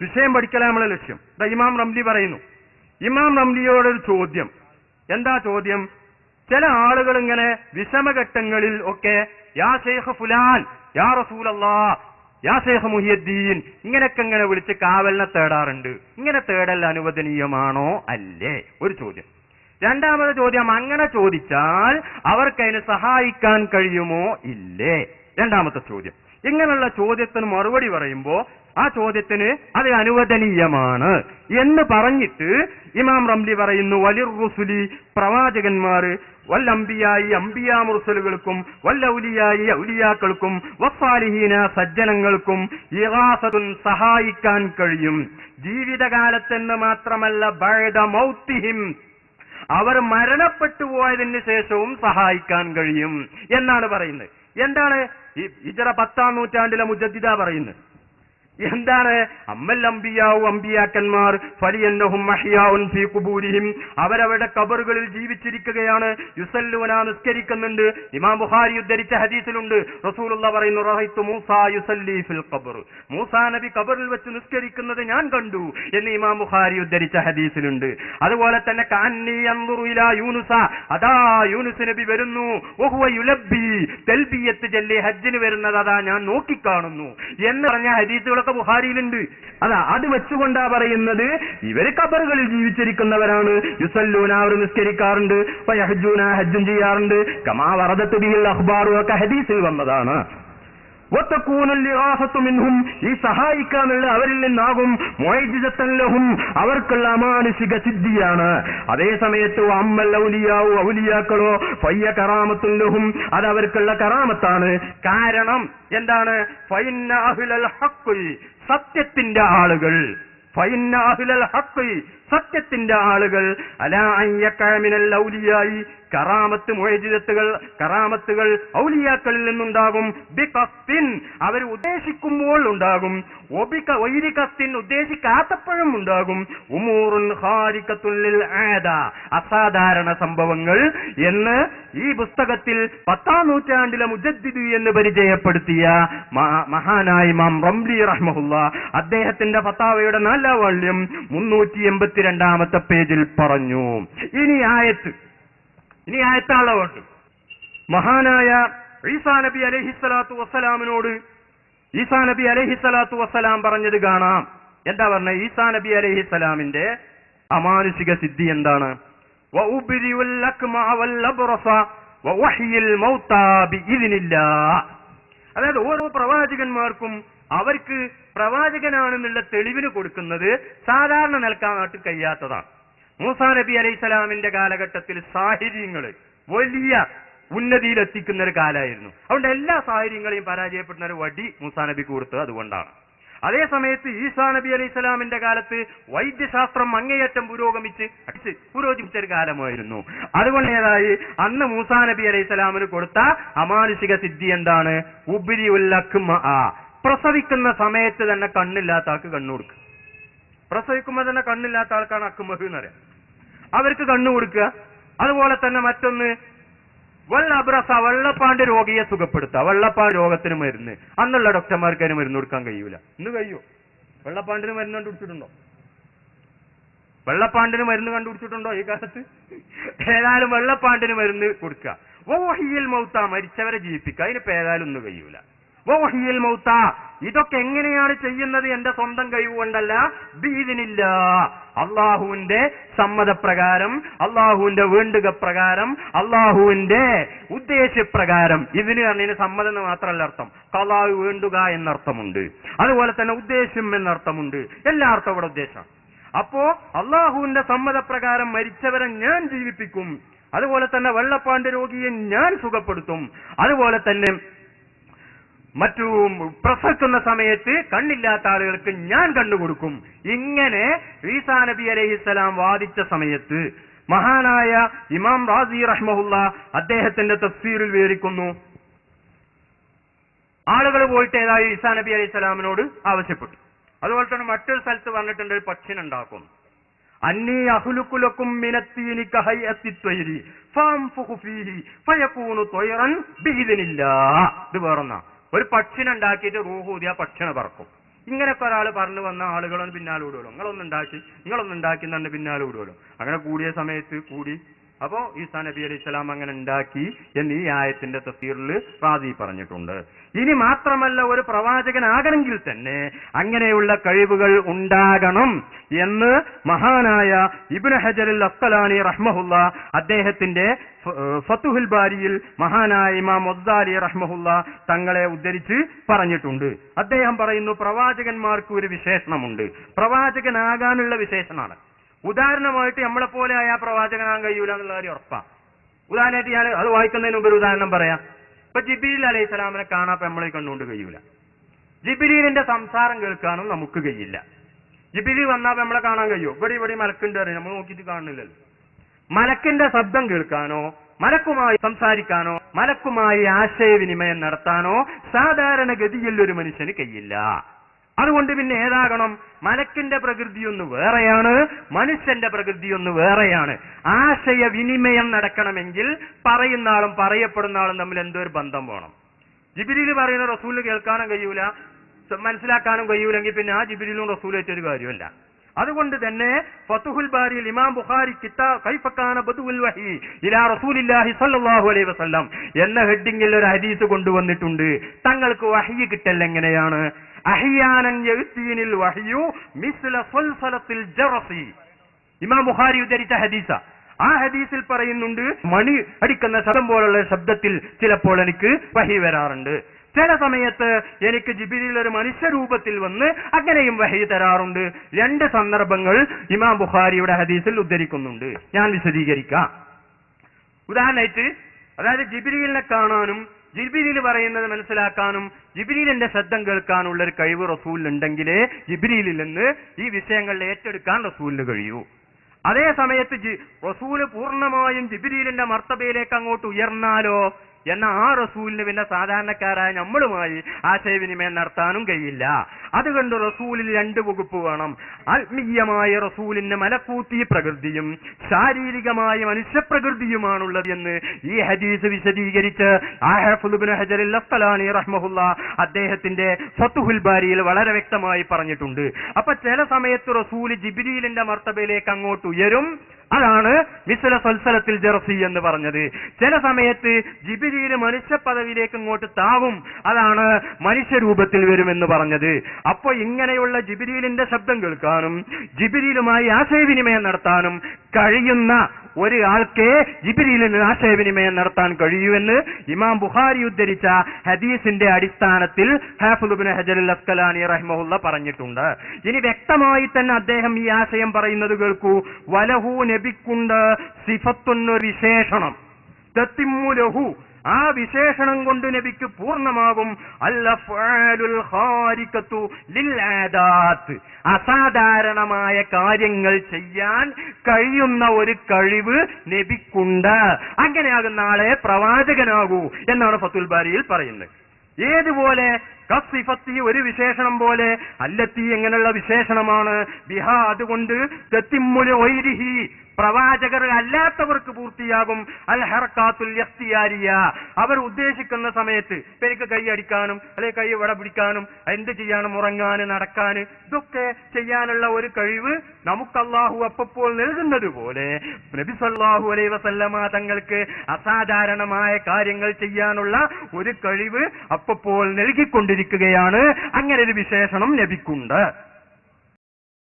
വിഷയം പഠിക്കലാണ് നമ്മളെ ലക്ഷ്യം. ഇമാം റംലി പറയുന്നു. ഇമാം റംലിയോടൊരു ചോദ്യം. എന്താ ചോദ്യം? ചില ആളുകൾ ഇങ്ങനെ വിഷമഘട്ടങ്ങളിൽ ഒക്കെ യാ ശൈഖ് ഫുലാൻ, യാ റസൂലല്ലാഹ്, യാ ശൈഖ് മുഹിയുദ്ദീൻ ഇങ്ങനെയൊക്കെ ഇങ്ങനെ വിളിച്ച് കാവലിനെ തേടാറുണ്ട്. ഇങ്ങനെ തേടൽ അനുവദനീയമാണോ അല്ലേ? ഒരു ചോദ്യം. രണ്ടാമത്തെ ചോദ്യം, അങ്ങനെ ചോദിച്ചാൽ അവർക്കതിന് സഹായിക്കാൻ കഴിയുമോ ഇല്ലേ? രണ്ടാമത്തെ ചോദ്യം. ഇങ്ങനെയുള്ള ചോദ്യത്തിന് മറുപടി പറയുമ്പോ ആ ചോദ്യത്തിന് അത് അനുവദനീയമാണ് എന്ന് പറഞ്ഞിട്ട് ഇമാം റംലി പറയുന്നു, വലിർ റുസുലി പ്രവാചകന്മാര്, വല്ലംബിയായി അംബിയാ മുർസലുകൾക്കും, വല്ലൗലിയായി ഔലിയാക്കൾക്കും, വസ്സാലിഹീന സജ്ജനങ്ങൾക്കും ഇഗാസത്തുൻ സഹായിക്കാൻ കഴിയും. ജീവിതകാലത്തെന്ന് മാത്രമല്ല ബഅദ മൗതിഹിം, അവർ മരണപ്പെട്ടു പോയതിന് ശേഷവും സഹായിക്കാൻ കഴിയും എന്നാണ് പറയുന്നത്. എന്താണ് ഈ ഹിജ്റ 10-ാം നൂറ്റാണ്ടിലെ മുജദ്ദിദ പറയുന്നത്? എന്താണ്? അമ്മൽ അംബിയാവു, അംബിയാക്കന്മാർ ഫലിയന്നഹും മഹ്യാഉൻ ഫീ ഖുബൂരിഹിം, അവരവരുടെ ഖബറുകളിൽ ജീവിച്ചിരിക്കുകയാണ്. യുസല്ലൂന, നിസ്കരിക്കുന്നുണ്ട്. ഇമാം ബുഖാരി ഉദ്ധരിച്ച ഹദീസിലുണ്ട്, റസൂലുള്ളാഹി പറയുന്നു, റഅയ്തു മൂസാ യുസല്ലി ഫിൽ ഖബർ, മൂസാ നബി ഖബറിൽ വെച്ച് നിസ്കരിക്കുന്നത് ഞാൻ കണ്ടു എന്ന് ഇമാം ബുഖാരി ഉദ്ധരിച്ച ഹദീസിലുണ്ട്. അതുപോലെ തന്നെ കഅന്നി യൻദുറു ഇലാ യൂനുസ, അതാ യൂനുസ് നബി വരുന്നു, വഹുവ യുലബ്ബി, തൽബിയത്ത് ചൊല്ലി ഹജ്ജിന് വരുന്നത് അതാ ഞാൻ നോക്കിക്കാണുന്നു എന്ന് പറഞ്ഞ ഹദീസുകൾ ബുഖാരിയിലുണ്ട്. അതാ അത് വെച്ചുകൊണ്ടാ പറയുന്നത് ഇവര് ഖബറുകളിൽ ജീവിച്ചിരിക്കുന്നവരാണ്. യുസല്ലൂന, അവർ നിസ്കരിക്കാറുണ്ട്. വയഹജ്ജൂന, ഹജ്ജും ചെയ്യാറുണ്ട്. കമാ വറദത്ത് ബിഹിൽ അഖ്ബാറു, ഒക്കെ ഹദീസിൽ വന്നതാണ്. വതകൂനുൽ ഇഗാസത്തു മിൻഹും, ഈ സഹായിക്കാനുള്ള അവരിൽ നിന്നാകും. മുഅ്ജിസത്തൻ ലഹും, അവർക്കുള്ള അമാനുഷിക സിദ്ധിയാണ്. അതേ സമയത്ത് അമ്മൽ ഔലിയാവു, ഔലിയാക്കളോ ഫയ്യ കറാമത്തുൻ ലഹും, അത് അവർക്കുള്ള കറാമത്താണ്. കാരണം എന്താണ്? ഫഇന്ന അഹ്ലൽ ഹഖ്, സത്യത്തിന്റെ ആളുകൾ, ഫഇന്ന അഹ്ലൽ ഹഖ്, സത്യത്തിന്റെ ആളുകൾ, അലാ അയ്യക മിനൽ ഔലിയായി, കറാമത്ത് മുഅ്ജിസത്തുകൾ, കറാമത്തുകൾ ഔലിയാക്കളിൽ നിന്നുണ്ടാകും. ബിഖസ്തിൻ, അവർ ഉദ്ദേശിക്കുമ്പോൾ ഉണ്ടാകും. ഒബിക വൈരികസ്തിൻ, ഉദ്ദേശിക്കാത്തപ്പോഴും ഉണ്ടാകും. ഉമൂറുൻ ഖാരിഖത്തുൻ ലിൽ ആദ, അസാധാരണ സംഭവങ്ങൾ എന്ന് ഈ പുസ്തകത്തിൽ 10-ാം നൂറ്റാണ്ടിലെ മുജദ്ദിദ് എന്ന് പരിചയപ്പെടുത്തിയ മഹാനായ ഇമാം റംലി റഹ്മഹുല്ലാഹ് അദ്ദേഹത്തിന്റെ ഫതാവയുടെ 4-ാം വാള്യം 382-ാമത്തെ പേജിൽ പറഞ്ഞു. ഇനി ആയത്താളുണ്ട്. മഹാനായ ഈസാ നബി അലൈഹിസ്സലാത്തു വസ്സലാമിനോട് ഈസാ നബി അലൈഹിസ്സലാത്തു വസ്സലാം പറഞ്ഞത് കാണാം. എന്താ പറഞ്ഞ? ഈസാ നബി അലൈഹിസ്സലാമിന്റെ അമാനുഷിക സിദ്ധി എന്താണ്? വഉബ്രിഉൽ അക്മഅ വൽ അബ്റസ വവഹ്യിൽ മൗതാ ബിഇദ്നില്ലാഹ്. അതായത് ഓരോ പ്രവാചകന്മാർക്കും അവർക്ക് പ്രവാചകനാണെന്നുള്ള തെളിവിന് കൊടുക്കുന്നത് സാധാരണ നിൽക്കാനായിട്ട് കഴിയാത്തതാണ്. മൂസാ നബി അലൈഹിസ്സലാമിന്റെ കാലഘട്ടത്തിൽ സാഹിര്യങ്ങള് വലിയ ഉന്നതിയിലെത്തിക്കുന്ന ഒരു കാലമായിരുന്നു. അതുകൊണ്ട് എല്ലാ സാഹിര്യങ്ങളെയും പരാജയപ്പെടുന്ന ഒരു വടി മൂസാ നബിക്ക് കൊടുത്തത് അതുകൊണ്ടാണ്. അതേ സമയത്ത് ഈസാ നബി അലൈഹിസ്സലാമിന്റെ കാലത്ത് വൈദ്യശാസ്ത്രം അങ്ങേയറ്റം പുരോഗമിച്ച ഒരു കാലമായിരുന്നു. അതുകൊണ്ടേതായി അന്ന് മൂസാ നബി അലൈഹിസ്സലാമിന് കൊടുത്ത അമാനുഷിക സിദ്ധി എന്താണ്? ഉബ്രിഉൽ അക്മഅ, പ്രസവിക്കുന്ന സമയത്ത് തന്നെ കണ്ണില്ലാത്ത ആൾക്ക് കണ്ണു കൊടുക്കുക. പ്രസവിക്കുമ്പോൾ തന്നെ കണ്ണില്ലാത്ത ആൾക്കാണ് അക്മഹ് എന്ന് പറയാം, അവർക്ക് കണ്ണു കൊടുക്കുക. അതുപോലെ തന്നെ മറ്റൊന്ന് വല്ല അബ്രസ, വെള്ളപ്പാണ്ട് രോഗിയെ സുഖപ്പെടുത്തുക. വെള്ളപ്പാണ്ട് രോഗത്തിന് മരുന്ന് അന്നുള്ള ഡോക്ടർമാർക്ക് അതിന് മരുന്ന് കൊടുക്കാൻ കഴിയൂല. ഇന്ന് കഴിയോ? വെള്ളപ്പാണ്ടിന് മരുന്ന് കണ്ടുപിടിച്ചിട്ടുണ്ടോ? വെള്ളപ്പാണ്ടിന് മരുന്ന് കണ്ടുപിടിച്ചിട്ടുണ്ടോ ഈ കാലത്ത്? ഏതായാലും വെള്ളപ്പാണ്ടിന് മരുന്ന് കൊടുക്കുക. വഹ്യിൽ മൗത, മരിച്ചവരെ ജീവിപ്പിക്കുക. അതിനിപ്പോ ഏതായാലും ഒന്നും കഴിയൂല. വഹ്യിൽ മൗത, ഇതൊക്കെ എങ്ങനെയാണ് ചെയ്യുന്നത്? എന്റെ സ്വന്തം കഴിവുകൊണ്ടല്ല, ബിഇദ്നില്ലാഹ്, അള്ളാഹുവിന്റെ സമ്മതപ്രകാരം, അള്ളാഹുവിന്റെ വേണ്ടുക പ്രകാരം, അള്ളാഹുവിന്റെ ഉദ്ദേശപ്രകാരം. ഇതിന് പറഞ്ഞതിന് സമ്മതം എന്ന് മാത്രമല്ല അർത്ഥം, ഖളാ വേണ്ടുക എന്നർത്ഥമുണ്ട്, അതുപോലെ തന്നെ ഉദ്ദേശം എന്നർത്ഥമുണ്ട്. എല്ലാ അർത്ഥം ഇവിടെ ഉദ്ദേശമാണ്. അപ്പോ അള്ളാഹുവിന്റെ സമ്മതപ്രകാരം മരിച്ചവരെ ഞാൻ ജീവിപ്പിക്കും. അതുപോലെ തന്നെ വെള്ളപ്പാണ്ട് രോഗിയെ ഞാൻ സുഖപ്പെടുത്തും. അതുപോലെ തന്നെ മറ്റു പ്രസവിക്കുന്ന സമയത്ത് കണ്ണില്ലാത്ത ആളുകൾക്ക് ഞാൻ കണ്ടുകൊടുക്കും. ഇങ്ങനെ ഈസാ നബി അലൈഹിസ്സലാം വാദിച്ച സമയത്ത് മഹാനായ ഇമാം റാസി റഹ്മഹുല്ലാഹ് അദ്ദേഹത്തിന്റെ തഫ്സീറിൽ വിവരിക്കുന്നു, ആളുകൾ പോയിട്ട് ഏതായി ഈസാ നബി അലൈഹിസ്സലാമിനോട് ആവശ്യപ്പെട്ടു. അതുപോലെ തന്നെ മറ്റൊരു സ്ഥലത്ത് പറഞ്ഞിട്ടുണ്ട്, ഒരു പക്ഷിനുണ്ടാക്കും. അന്നീ അഹ്ലുക്കുലക്കും മിനത്തീനി കഹയ്യത്തി ത്വയ്രി ഫംഫുഖു ഫീഹി ഫയകൂനു ത്വയ്റൻ ബിഇദ്നില്ലാഹ്. ഇത് വേറൊന്നാ, ഒരു പക്ഷിനുണ്ടാക്കിയിട്ട് റൂഹ് ഊതിയ പക്ഷിനെ പറക്കും. ഇങ്ങനെയൊക്കെ ഒരാൾ പറഞ്ഞു വന്ന ആളുകളൊന്നും പിന്നാലെ വിടുമല്ലോ, നിങ്ങളൊന്നുണ്ടാക്കി തന്നെ പിന്നാലെ വിടുമല്ലോ. അങ്ങനെ കൂടിയ സമയത്ത് കൂടി. അപ്പോ ഈസാ നബി അലൈഹി സ്വലാം അങ്ങനെ ഉണ്ടാക്കി എന്ന് ഈ ആയത്തിന്റെ തഫ്സീറിൽ റാസി പറഞ്ഞിട്ടുണ്ട്. ഇനി മാത്രമല്ല, ഒരു പ്രവാചകനാകണമെങ്കിൽ തന്നെ അങ്ങനെയുള്ള കഴിവുകൾ ഉണ്ടാകണം എന്ന് മഹാനായ ഇബ്നു ഹജറുൽ അസ്ഖലാനി റഹ്മഹുല്ല അദ്ദേഹത്തിന്റെ ഫതുഹുൽ ബാരിയിൽ മഹാനായ ഇമാം വസ്സാലി റഹ്മഹുല്ല തങ്ങളെ ഉദ്ധരിച്ച് പറഞ്ഞിട്ടുണ്ട്. അദ്ദേഹം പറയുന്നു, പ്രവാചകന്മാർക്ക് ഒരു വിശേഷണമുണ്ട്, പ്രവാചകനാകാനുള്ള വിശേഷണമാണ്. ഉദാഹരണമായിട്ട് നമ്മളെപ്പോലെ ആ പ്രവാചകനാകാൻ കഴിയൂല എന്നുള്ള കാര്യം ഉറപ്പാ. ഉദാഹരണമായിട്ട് ഞാൻ അത് വായിക്കുന്നതിന് മുമ്പ് ഒരു ഉദാഹരണം പറയാം. ഇപ്പൊ ജിബ്രീൽ അലൈഹി സ്വലാമിനെ കാണാൻ നമ്മളെ കണ്ടുകൊണ്ട് കഴിയൂല. ജിബ്രീലിന്റെ സംസാരം കേൾക്കാനും നമുക്ക് കഴിയില്ല. ജിബ്രീൽ വന്നാൽ നമ്മളെ കാണാൻ കഴിയോ? ഇവിടെ മലക്കുണ്ട് അറിയാം, നമ്മൾ നോക്കിയിട്ട് കാണുന്നില്ലല്ലോ. മലക്കിന്റെ ശബ്ദം കേൾക്കാനോ, മലക്കുമായി സംസാരിക്കാനോ, മലക്കുമായി ആശയവിനിമയം നടത്താനോ സാധാരണഗതിയിൽ ഒരു മനുഷ്യന് കഴിയില്ല. അതുകൊണ്ട് പിന്നെ ഏതാകണം? മലക്കിന്റെ പ്രകൃതിയൊന്ന് വേറെയാണ്, മനുഷ്യന്റെ പ്രകൃതിയൊന്ന് വേറെയാണ്. ആശയവിനിമയം നടക്കണമെങ്കിൽ പറയുന്ന ആളും പറയപ്പെടുന്ന ആളും തമ്മിൽ എന്തോ ഒരു ബന്ധം വേണം. ജിബ്രീൽ പറയുന്ന റസൂലിന് കേൾക്കാനും കഴിയൂല, മനസ്സിലാക്കാനും കഴിയൂലെങ്കിൽ പിന്നെ ആ ജിബ്രീലും റസൂലായിട്ടൊരു കാര്യമല്ല. അതുകൊണ്ട് തന്നെ ഫതുഹുൽ ബാരിയിൽ ഇമാം ബുഖാരി കിതാബ് കൈഫ കാന ബദുഉൽ വഹി ഇലാ റസൂലില്ലാഹി സ്വല്ലല്ലാഹു അലൈഹി വസല്ലം എന്ന ഹെഡിങ്ങിൽ ഒരു ഹദീസ് കൊണ്ടുവന്നിട്ടുണ്ട്. തങ്ങൾക്ക് വഹി കിട്ടൽ എങ്ങനെയാണ്? അഹ്യാനൻ യഅ്തീനിൽ വഹ്യു മിസ്ല സൽസലത്തിൽ ജറസി. ഇമാം ബുഖാരി ഉദ്ധരിച്ച ഹദീസ. ആ ഹദീസിൽ പറയുന്നുണ്ട്, മണി അടിക്കുന്ന ശബ്ദം പോലുള്ള ശബ്ദത്തിൽ ചിലപ്പോൾ എനിക്ക് വഹി വരാറുണ്ട്. ചില സമയത്ത് എനിക്ക് ജിബ്രീൽ ഒരു മനുഷ്യരൂപത്തിൽ വന്ന് അങ്ങനെയും വഹി തരാറുണ്ട്. രണ്ട് സന്ദർഭങ്ങൾ ഇമാം ബുഖാരിയുടെ ഹദീസിൽ ഉദ്ധരിക്കുന്നുണ്ട്. ഞാൻ വിശദീകരിക്കാം. ഉദാഹരണമായിട്ട്, അതായത് ജിബ്രീലിനെ കാണാനും ജിബ്രീൽ പറയുന്നത് മനസ്സിലാക്കാനും ജിബ്രീലിന്റെ ശബ്ദം കേൾക്കാനുള്ള ഒരു കഴിവ് റസൂലിനുണ്ടെങ്കിലേ ജിബ്രീലിൽ നിന്ന് ഈ വിഷയങ്ങൾ ഏറ്റെടുക്കാൻ റസൂലിന് കഴിയൂ. അതേ സമയത്ത് റസൂല് പൂർണ്ണമായും ജിബ്രീലിന്റെ മർത്തബയിലേക്ക് അങ്ങോട്ട് ഉയർന്നാലോ എന്ന ആ റസൂലിന് പിന്നെ സാധാരണക്കാരായ നമ്മളുമായി ആശയവിനിമയം നടത്താനും കഴിയില്ല. അതുകൊണ്ട് റസൂലിൽ രണ്ട് വകുപ്പ് വേണം. ആത്മീയമായ റസൂലിന് മലക്കൂത്തി പ്രകൃതിയും ശാരീരികമായ മനുഷ്യപ്രകൃതിയുമാണുള്ളത് എന്ന് ഈ ഹദീസ് വിശദീകരിച്ച് ഇബ്നു ഹജറുൽ അസ്ഖലാനി റഹ്മഹുല്ല അദ്ദേഹത്തിന്റെ ഫതുഹുൽ ബാരിയിൽ വളരെ വ്യക്തമായി പറഞ്ഞിട്ടുണ്ട്. അപ്പൊ ചില സമയത്ത് റസൂൽ ജിബ്രീലിന്റെ മർത്തബയിലേക്ക് അങ്ങോട്ട് ഉയരും, അതാണ് മിസ്ല സൽസലത്തിൽ ജറസി എന്ന് പറഞ്ഞത്. ചില സമയത്ത് ജിബ്രീൽ മനുഷ്യ പദവിയിലേക്ക് ഇങ്ങോട്ട് താവും, അതാണ് മനുഷ്യരൂപത്തിൽ വരുമെന്ന് പറഞ്ഞത്. അപ്പൊ ഇങ്ങനെയുള്ള ജിബ്രീലിന്റെ ശബ്ദം കേൾക്കാനും ജിബ്രീലുമായി ആശയവിനിമയം നടത്താനും കഴിയുന്ന ഒരാൾക്കേ ജിബ്രീലിന് ആശയവിനിമയം നടത്താൻ കഴിയൂവെന്ന് ഇമാം ബുഖാരി ഉദ്ധരിച്ച ഹദീസിന്റെ അടിസ്ഥാനത്തിൽ ഹാഫിദ് ഇബ്നു ഹജറുൽ അസ്ഖലാനി റഹിമഹുല്ല പറഞ്ഞിട്ടുണ്ട്. ഇനി വ്യക്തമായി തന്നെ അദ്ദേഹം ഈ ആശയം പറയുന്നത് കേൾക്കൂ. വലഹു നബിക്കുണ്ട് സിഫത്തുന്ന വിശേഷണം, തത്തിമ്മുലഹു ആ വിശേഷണം കൊണ്ട് നബിക്ക് പൂർണ്ണമാകും അൽഅഫ്ആലുൽ ഖാരിഖത്തു ലിൽആദാത്ത്, അസാധാരണമായ കാര്യങ്ങൾ ചെയ്യാൻ കഴിയുന്ന ഒരു കഴിവ് നബിക്കുണ്ട്. അങ്ങനെയാകുന്ന ആളെ പ്രവാചകനാകൂ എന്നാണ് ഫതുൽ ബാരിയിൽ പറയുന്നത്. ഏതുപോലെ? കസിഫത്തി ഒരു വിശേഷണം പോലെ, അല്ലത്തി എങ്ങനെയുള്ള വിശേഷണമാണ്, ബിഹാ അതുകൊണ്ട് തത്തിമ്മുൽ വൈരിഹി പ്രവാചകർ അല്ലാത്തവർക്ക് പൂർത്തിയാകും അൽ ഹർക്കാത്തുൽ ഇഖ്തിയാരിയ അവർ ഉദ്ദേശിക്കുന്ന സമയത്ത്. ഇപ്പൊ എനിക്ക് കൈ അടിക്കാനും അല്ലെങ്കിൽ കൈ വട പിടിക്കാനും എന്ത് ചെയ്യാനും ഉറങ്ങാനും നടക്കാനും ഇതൊക്കെ ചെയ്യാനുള്ള ഒരു കഴിവ് നമുക്ക് അല്ലാഹു അപ്പോൾ നൽകുന്നത് പോലെ നബി സല്ലല്ലാഹു അലൈഹി വസല്ലമ തങ്ങൾക്ക് അസാധാരണമായ കാര്യങ്ങൾ ചെയ്യാനുള്ള ഒരു കഴിവ് അപ്പോൾ നൽകിക്കൊണ്ടിരിക്കുകയാണ്. അങ്ങനെ ഒരു വിശേഷണം നബിക്കുണ്ട്.